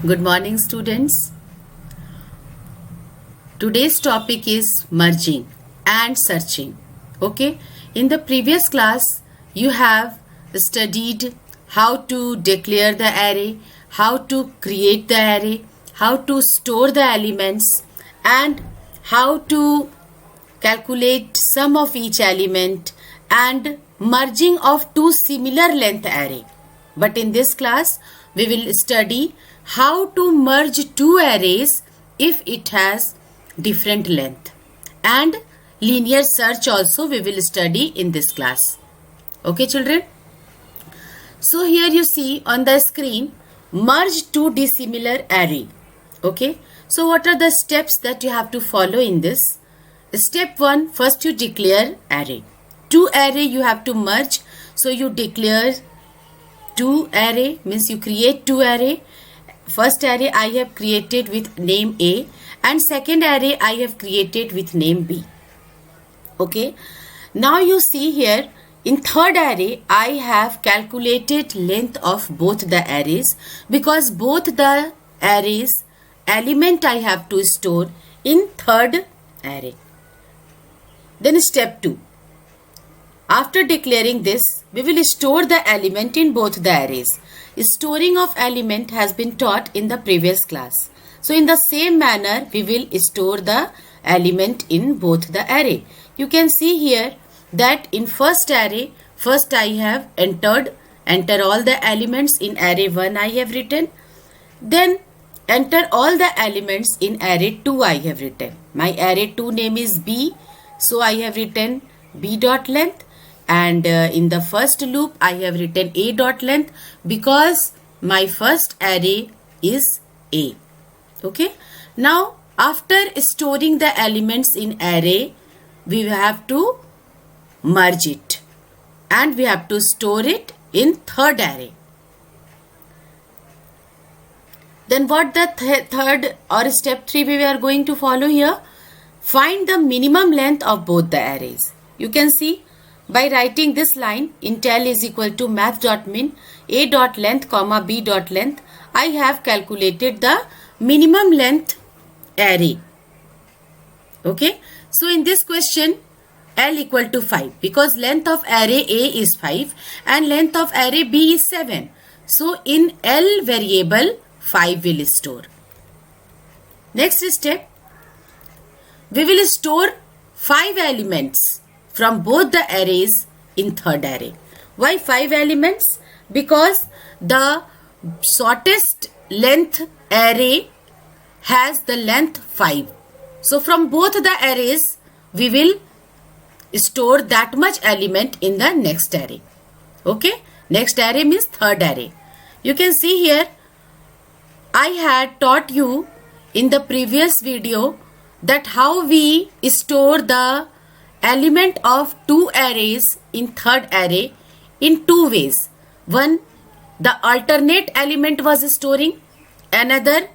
Good morning, students. Today's topic is merging and searching. Okay, in the previous class, you have studied how to declare the array, how to create the array, how to store the elements, and how to calculate sum of each element and merging of two similar length array. But in this class, we will study how to merge two arrays if it has different length, and linear search also we will study in this class. Okay, children? So here you see on the screen, merge two dissimilar array. Okay, so what are the steps that you have to follow in this? Step 1, first you declare array. Two array you have to merge, so you declare two array, means you create two array. First array I have created with name A, and second array I have created with name B. Okay, now you see here in third array I have calculated length of both the arrays, because both the arrays element I have to store in third array. Then step 2, after declaring this, we will store the element in both the arrays. Storing of element has been taught in the previous class. So in the same manner, we will store the element in both the array. You can see here that in first array, first I have enter all the elements in array 1 I have written. Then enter all the elements in array 2 I have written. My array 2 name is B, so I have written B dot length. And in the first loop I have written A dot length, because my first array is A. Okay, now after storing the elements in array, we have to merge it and we have to store it in third array. Then what the third or step 3 we are going to follow here? Find the minimum length of both the arrays. You can see by writing this line, intel is equal to math.min a dot length comma b dot length, I have calculated the minimum length array. Okay, so in this question L equal to 5, because length of array A is 5 and length of array B is 7. So in L variable 5 will store. Next step, we will store 5 elements from both the arrays in third array. Why 5 elements? Because the shortest length array has the length 5. So from both the arrays we will store that much element in the next array. Okay, next array means third array. You can see here I had taught you in the previous video that how we store the element of two arrays in third array in two ways. One, the alternate element was storing. Another,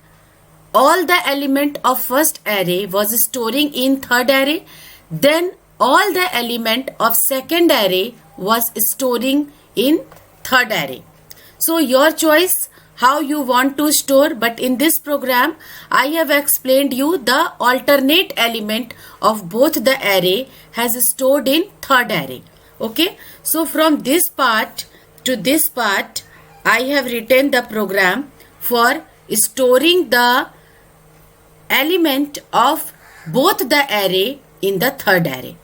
all the element of first array was storing in third array. Then all the element of second array was storing in third array. So your choice how you want to store, but in this program I have explained you the alternate element of both the array has stored in third array. Okay, so from this part to this part I have written the program for storing the element of both the array in the third array.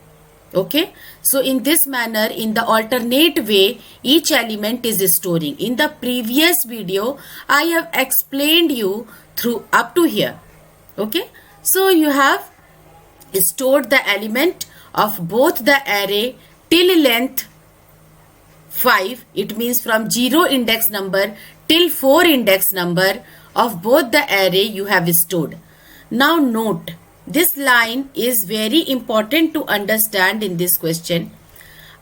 Okay, so in this manner, in the alternate way, each element is storing. In the previous video I have explained you through up to here. Okay, so you have stored the element of both the array till length 5. It means from 0 index number till 4 index number of both the array you have stored. Now note, this line is very important to understand in this question.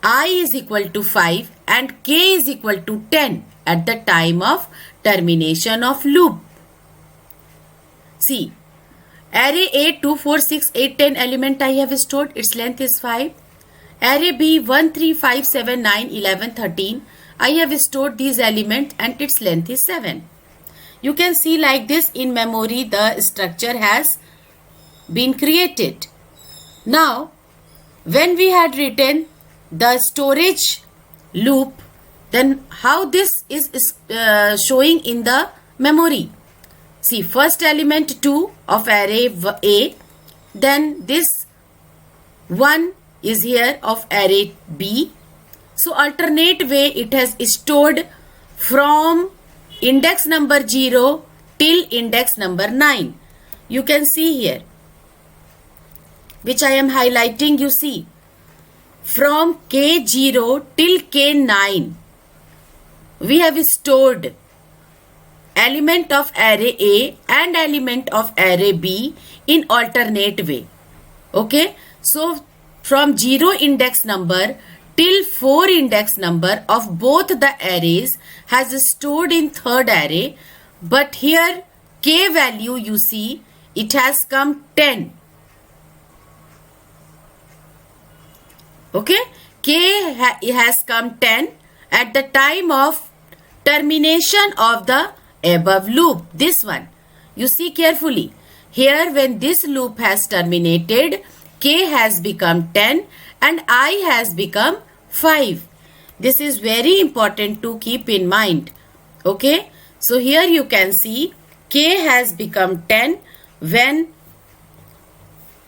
I is equal to 5 and k is equal to 10 at the time of termination of loop. See, array A 2, 4, 6, 8, 10 element I have stored, its length is 5. Array B 1, 3, 5, 7, 9, 11, 13 I have stored these elements and its length is 7. You can see like this in memory the structure has been created. Now, when we had written the storage loop, then how this is showing in the memory. See, first element 2 of array A, then this 1 is here of array B. So alternate way it has stored from index number 0 till index number 9. You can see here, which I am highlighting, you see, from K0 till K9, we have stored element of array A and element of array B in alternate way. Okay, so from 0 index number till 4 index number of both the arrays has stored in third array, but here K value, you see, it has come 10. Okay, K has come 10 at the time of termination of the above loop. This one, you see carefully. Here when this loop has terminated, K has become 10 and I has become 5. This is very important to keep in mind. Okay, so here you can see K has become 10 when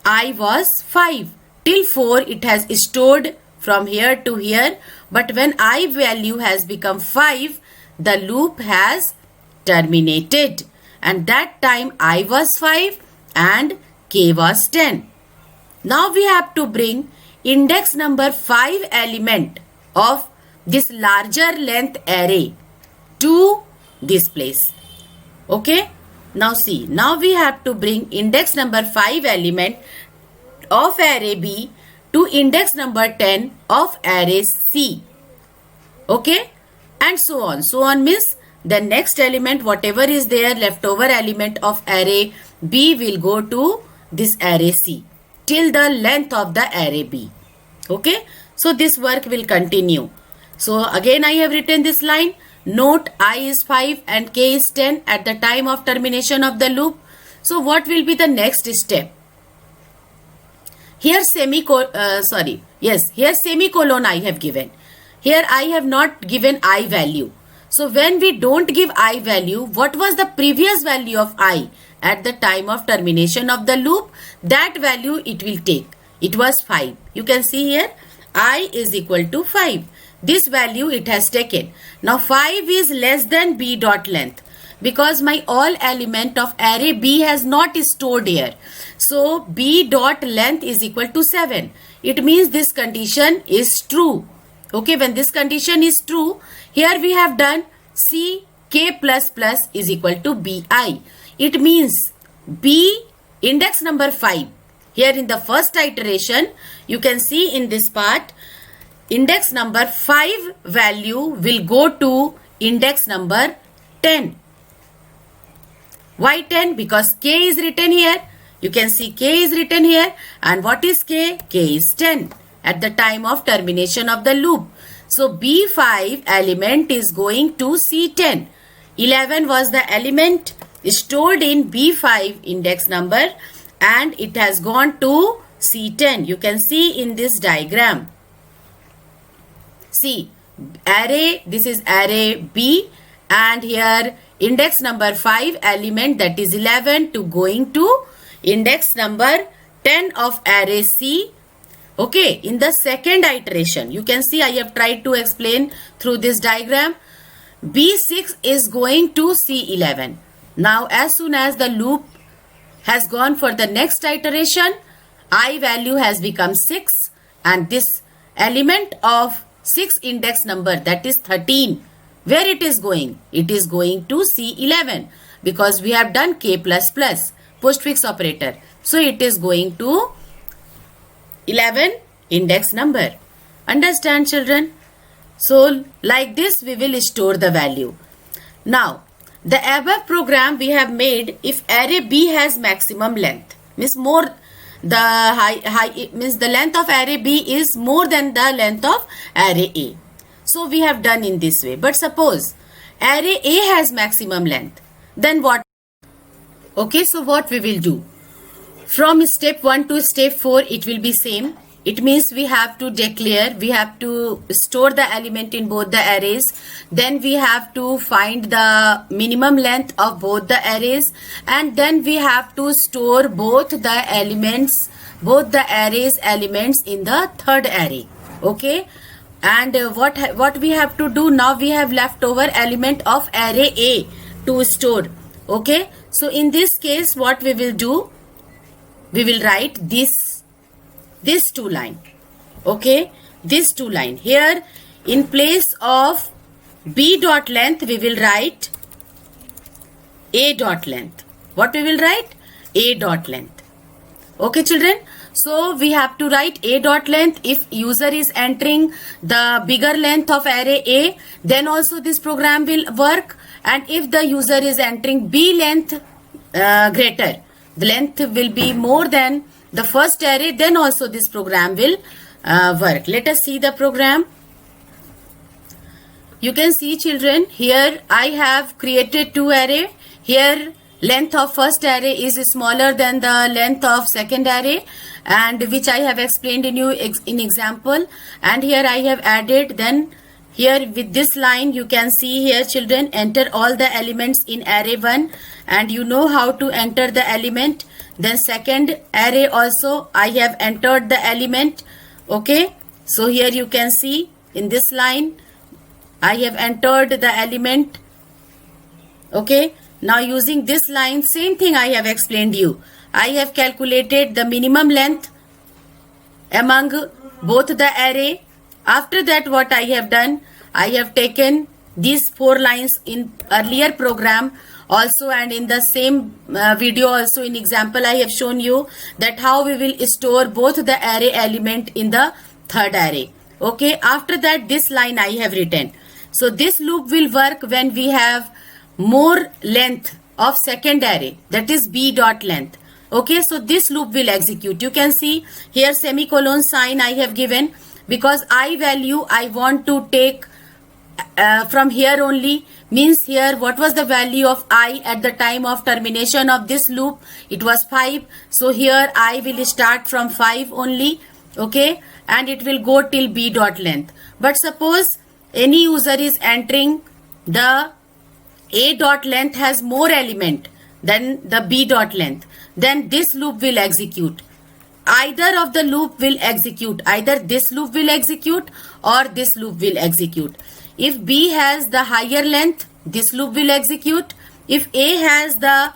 I was 5. Till 4 it has stored from here to here, but when I value has become 5, the loop has terminated, and that time I was 5 and K was 10. Now we have to bring index number 5 element of this larger length array to this place. Okay, now see, now we have to bring index number 5 element of array B to index number 10 of array C. Okay, and so on. So on means the next element, whatever is there, leftover element of array B will go to this array C till the length of the array B. Okay, so this work will continue. So again I have written this line. Note I is 5 and K is 10 at the time of termination of the loop. So what will be the next step? Here semicolon I have given. Here I have not given I value. So when we don't give I value, what was the previous value of I at the time of termination of the loop? That value it will take. It was 5. You can see here I is equal to 5. This value it has taken. Now 5 is less than B dot length, because my all element of array B has not stored here. So B dot length is equal to 7. It means this condition is true. Okay, when this condition is true, here we have done C K plus plus is equal to BI. It means B index number 5. Here in the first iteration, you can see in this part, index number 5 value will go to index number 10. Why 10? Because K is written here. You can see K is written here. And what is K? K is 10 at the time of termination of the loop. So B5 element is going to C10. 11 was the element stored in B5 index number and it has gone to C10. You can see in this diagram. See, array, this is array B, and here index number 5 element, that is 11, to going to index number 10 of array C. Okay, in the second iteration, you can see I have tried to explain through this diagram. B6 is going to C11. Now as soon as the loop has gone for the next iteration, I value has become 6 and this element of 6 index number, that is 13, where it is going? It is going to C11 because we have done K plus plus postfix operator. So it is going to 11 index number. Understand, children? So like this we will store the value. Now the above program we have made if array B has maximum length, means more the length of array B is more than the length of array A. So we have done in this way. But suppose array A has maximum length, Then what? Okay, so what we will do? From step 1 to step 4, it will be same. It means we have to declare, we have to store the element in both the arrays. Then we have to find the minimum length of both the arrays. And then we have to store both the elements, both the arrays elements in the third array. Okay. And what we have to do now, we have leftover element of array A to store. Okay. So in this case, what we will do, we will write this two line. Okay, this two line. Here in place of B dot length, we will write A dot length. What we will write? A dot length. Okay, children. So we have to write A dot length. If user is entering the bigger length of array A, then also this program will work. And if the user is entering B length greater, the length will be more than the first array, then also this program will work. Let us see the program. You can see, children, here I have created two array. Here length of first array is smaller than the length of second array, and which I have explained in you in example. And here I have added, then here with this line you can see here, children, enter all the elements in array 1, and you know how to enter the element. Then second array also I have entered the element. Okay, so here you can see in this line I have entered the element. Okay, now using this line, same thing I have explained you. I have calculated the minimum length among both the array. After that, what I have done, I have taken these 4 lines in earlier program also, and in the same video also in example I have shown you that how we will store both the array element in the third array. Okay, after that this line I have written. So this loop will work when we have more length of second array, that is B dot length. Okay, so this loop will execute. You can see here semicolon sign I have given because I value I want to take from here only, means here what was the value of I at the time of termination of this loop? It was 5. So here I will start from 5 only. Okay, and it will go till B dot length. But suppose any user is entering the A dot length has more element than the B dot length, then this loop will execute. Either of the loop will execute. Either this loop will execute or this loop will execute. If B has the higher length, this loop will execute. If A has the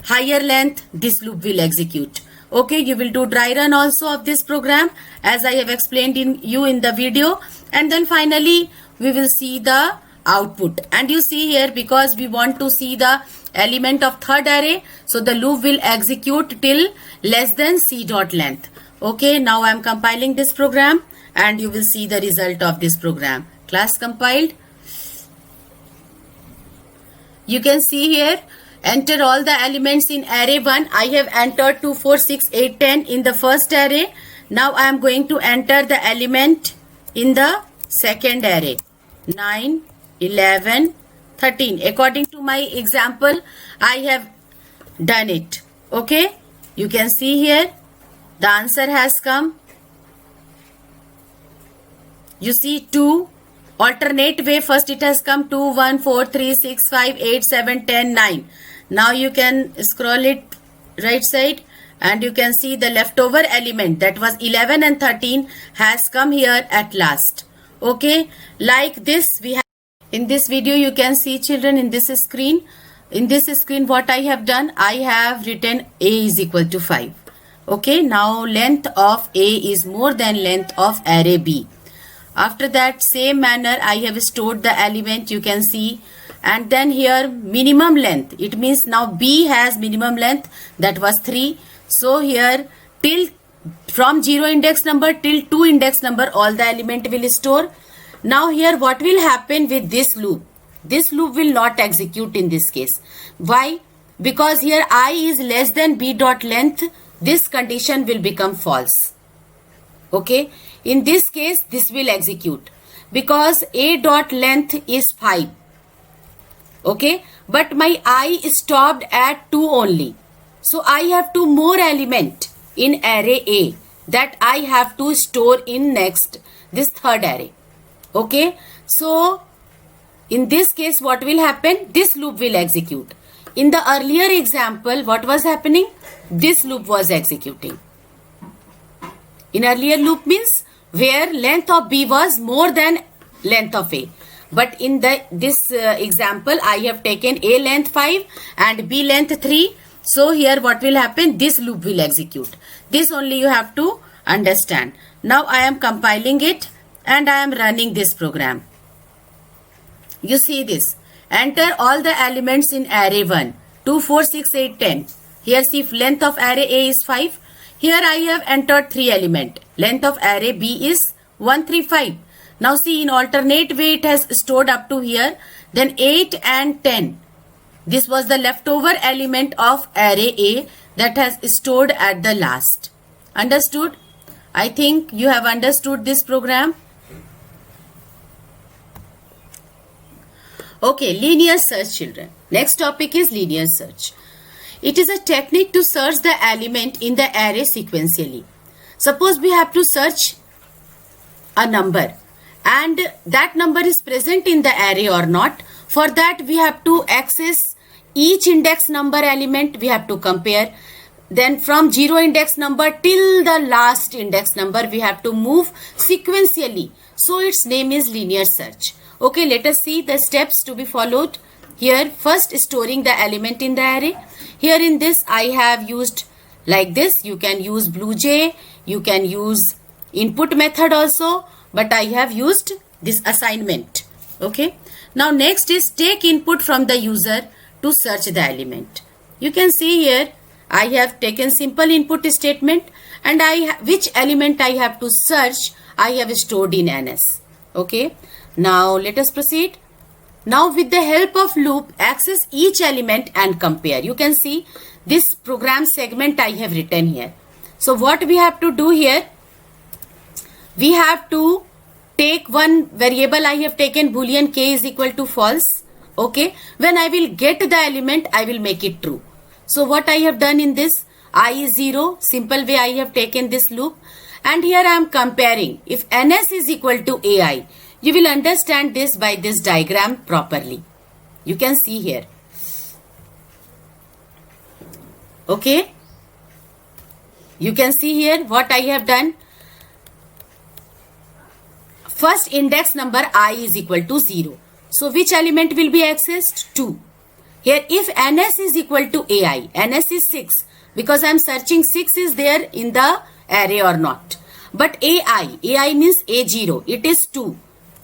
higher length, this loop will execute. Okay, you will do dry run also of this program as I have explained in the video, and then finally we will see the output. And you see here, because we want to see the element of third array, so the loop will execute till less than C dot length. Okay, now I am compiling this program and you will see the result of this program. Class compiled. You can see here, enter all the elements in array 1. I have entered 2, 4, 6, 8, 10 in the first array. Now I am going to enter the element in the second array. 9, 11, 13. According to my example, I have done it. Okay, you can see here the answer has come. You see 2. Alternate way, first it has come 2, 1, 4, 3, 6, 5, 8, 7, 10, 9. Now you can scroll it right side and you can see the leftover element, that was 11 and 13, has come here at last. Okay, like this we have. In this video you can see, children, in this screen what I have done, I have written A is equal to 5. Okay, now length of A is more than length of array B. After that, same manner I have stored the element, you can see, and then here minimum length, it means now B has minimum length, that was 3. So here till from 0 index number till 2 index number all the element will store. Now here what will happen with this loop? This loop will not execute in this case. Why? Because here I is less than B dot length, this condition will become false. Okay, in this case this will execute because A dot length is 5. Okay, but my I stopped at 2 only. So I have 2 more element in array A that I have to store in next this third array. Okay, so in this case what will happen? This loop will execute. In the earlier example, what was happening? This loop was executing. In earlier loop means where length of B was more than length of A. But in this example, I have taken A length 5 and B length 3. So here what will happen? This loop will execute. This only you have to understand. Now I am compiling it and I am running this program. You see this. Enter all the elements in array 1. 2, 4, 6, 8, 10. Here see length of array A is 5. Here I have entered 3 element. Length of array B is 135. Now see, in alternate way it has stored up to here. Then 8 and 10. This was the leftover element of array A that has stored at the last. Understood? I think you have understood this program. Okay, linear search, children. Next topic is linear search. It is a technique to search the element in the array sequentially. Suppose we have to search a number and that number is present in the array or not. For that we have to access each index number element, we have to compare. Then from 0 index number till the last index number we have to move sequentially. So its name is linear search. Okay, let us see the steps to be followed. Here first storing the element in the array. Here in this I have used like this. You can use BlueJ, you can use input method also, but I have used this assignment. Okay. Now next is take input from the user to search the element. You can see here I have taken simple input statement and which element I have to search I have stored in NS. Okay. Now let us proceed. Now with the help of loop, access each element and compare. You can see this program segment I have written here. So what we have to do here? We have to take one variable. I have taken boolean k is equal to false. Okay. When I will get the element, I will make it true. So what I have done in this? I is 0. Simple way I have taken this loop. And here I am comparing. If ns is equal to ai, you will understand this by this diagram properly. You can see here. Okay. You can see here what I have done. First index number I is equal to 0. So which element will be accessed? 2. Here if ns is equal to ai, ns is 6 because I am searching 6 is there in the array or not. But ai means a0, it is 2.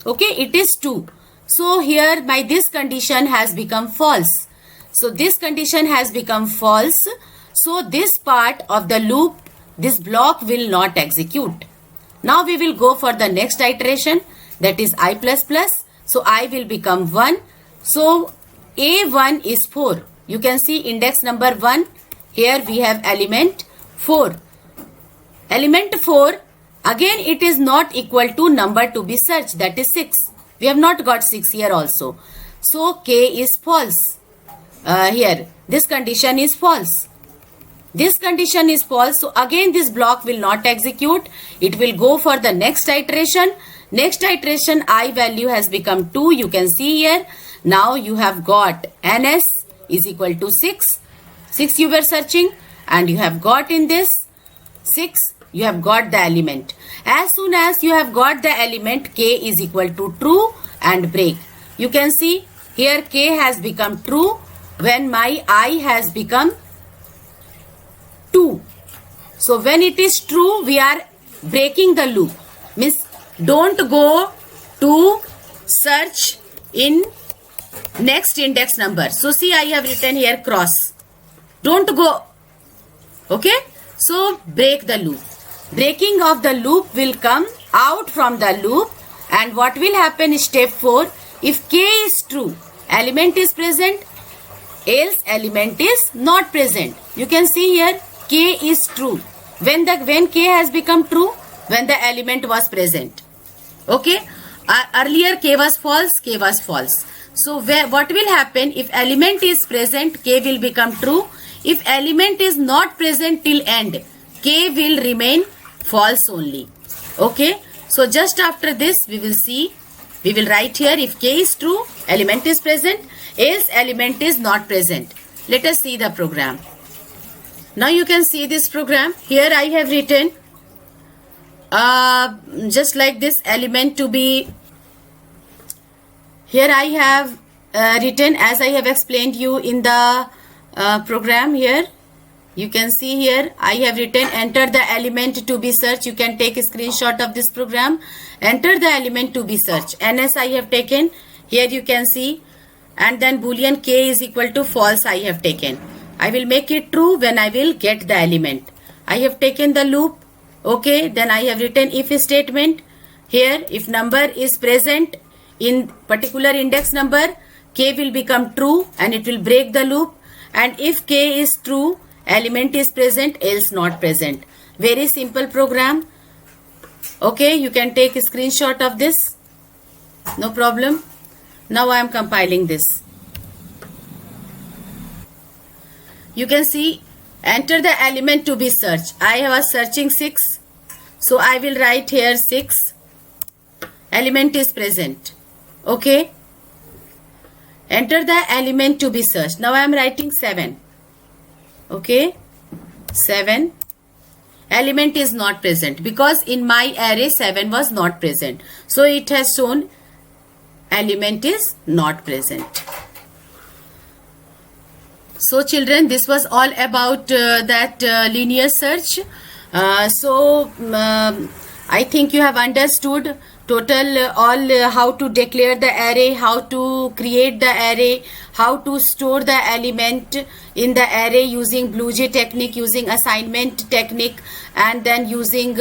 Okay, it is 2. So here this condition has become false. So this condition has become false. So this part of the loop, this block will not execute. Now we will go for the next iteration, that is I++. So I will become 1. So A1 is 4. You can see index number 1. Here we have element 4. Element 4, again it is not equal to number to be searched, that is 6. We have not got 6 here also. So K is false. Here this condition is false. This condition is false. So again this block will not execute. It will go for the next iteration. Next iteration I value has become 2. You can see here. Now you have got ns is equal to 6. 6 you were searching and you have got in this 6. You have got the element. As soon as you have got the element, k is equal to true and break. You can see here k has become true when my I has become 2. So when it is true, we are breaking the loop. Means don't go to search in next index number. So see I have written here cross. Don't go. Okay. So break the loop. Breaking of the loop will come out from the loop, and what will happen is step 4. If k is true, element is present, else element is not present. You can see here k is true. When k has become true? When the element was present. Okay. Earlier k was false, So what will happen? If element is present, k will become true. If element is not present till end, k will remain false only. Okay. So just after this we will see, we will write here if k is true, element is present, else element is not present. Let us see the program. Now you can see this program. Here I have written just like this element to be. Here I have written as I have explained you in the program. Here you can see here I have written enter the element to be searched. You can take a screenshot of this program. Enter the element to be searched. NS I have taken. Here you can see, and then boolean k is equal to false I have taken. I will make it true when I will get the element. I have taken the loop. Okay, then I have written if statement. Here if number is present in particular index number, k will become true and it will break the loop. And if k is true, element is present, else not present. Very simple program. Okay, you can take a screenshot of this. No problem. Now I am compiling this. You can see enter the element to be searched. I was searching 6. So I will write here 6. Element is present. Okay. Enter the element to be searched. Now I am writing 7. Okay. 7. Element is not present because in my array 7 was not present. So it has shown element is not present. So children, this was all about that linear search. I think you have understood all how to declare the array, how to create the array, how to store the element in the array using BlueJ technique, using assignment technique, and then using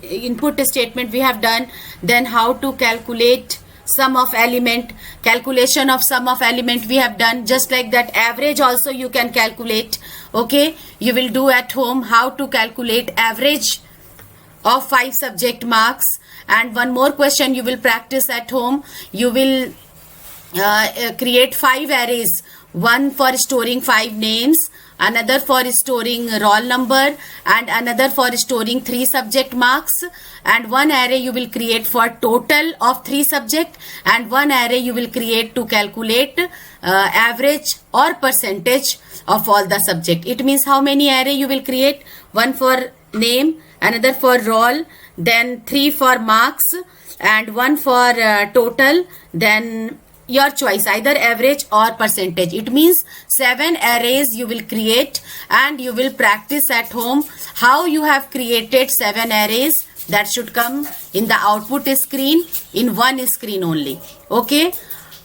input statement we have done. Then how to calculate sum of element, calculation of sum of element we have done. Just like that, average also you can calculate. Okay, you will do at home how to calculate average of 5 subject marks. And one more question you will practice at home. You will create 5 arrays, one for storing 5 names, another for storing roll number, and another for storing 3 subject marks, and one array you will create for total of 3 subject, and one array you will create to calculate average or percentage of all the subject. It means how many array you will create? One for name, another for roll, then 3 for marks, and one for total, then your choice, either average or percentage. It means 7 arrays you will create, and you will practice at home how you have created 7 arrays. That should come in the output screen, in one screen only. Okay,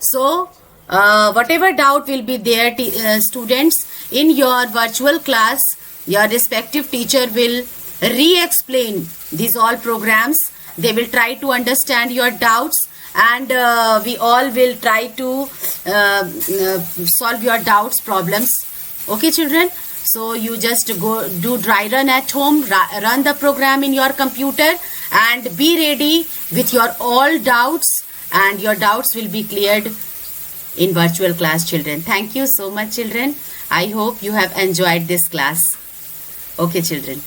so whatever doubt will be there, students, in your virtual class, your respective teacher will re-explain these all programs. They will try to understand your doubts, and we all will try to solve your doubts, problems. Okay children, so you just go do dry run at home, run the program in your computer, and be ready with your all doubts, and your doubts will be cleared in virtual class children. Thank you so much children. I hope you have enjoyed this class. Okay children.